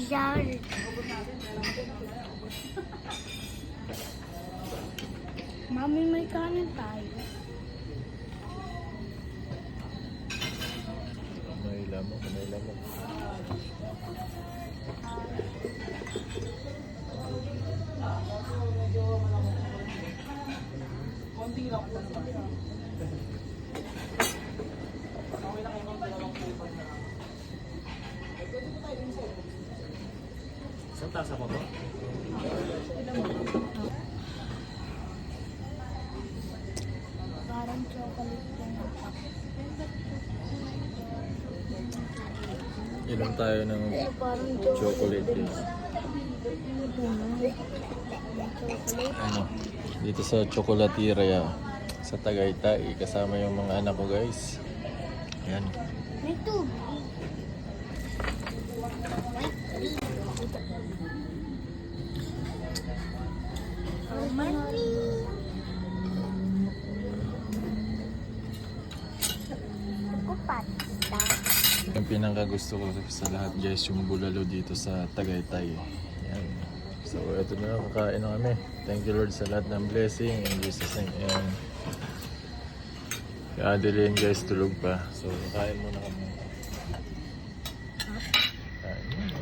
Jared. Mami, may kanin tayo. May lamok, may lamok. Isang tasa pa ba? Parang chocolate yan. Inom tayo ng Parang chocolate eh. Ano, dito sa Chocolateria sa Tagaytay, kasama yung mga anak ko guys. Yan. May tubig. Mami. Ako pasta. Yung pinakagusto ko sa lahat guys, yung bulalo dito sa Tagaytay. Yan. So ito na, kakain na kami. Thank you Lord sa lahat ng blessing. In Jesus name. And si Adeline guys, tulog pa. So kakain muna kami. Kain muna.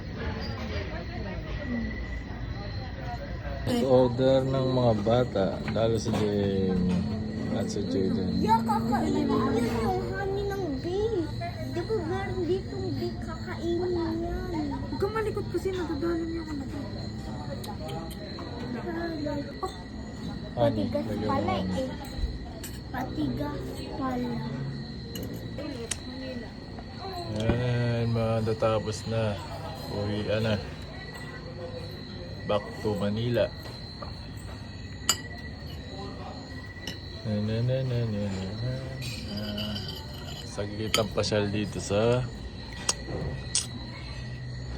Order ng mga bata, lalo si Jamie at si Jaden. Yeah, kakainin yun yung honey ng bee. Di ba meron ditong bee kakainin yan? Huwag kang malikot kasi nadadalo niya ako na to. Oh, Honey, patigas lagyan mo pala honey. eh. Patigas pala. Yan, matatapos na. Uwian na. Back to Manila. Saglit ang pasyal dito sa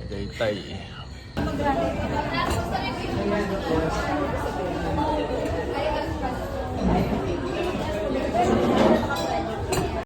Tagaytay.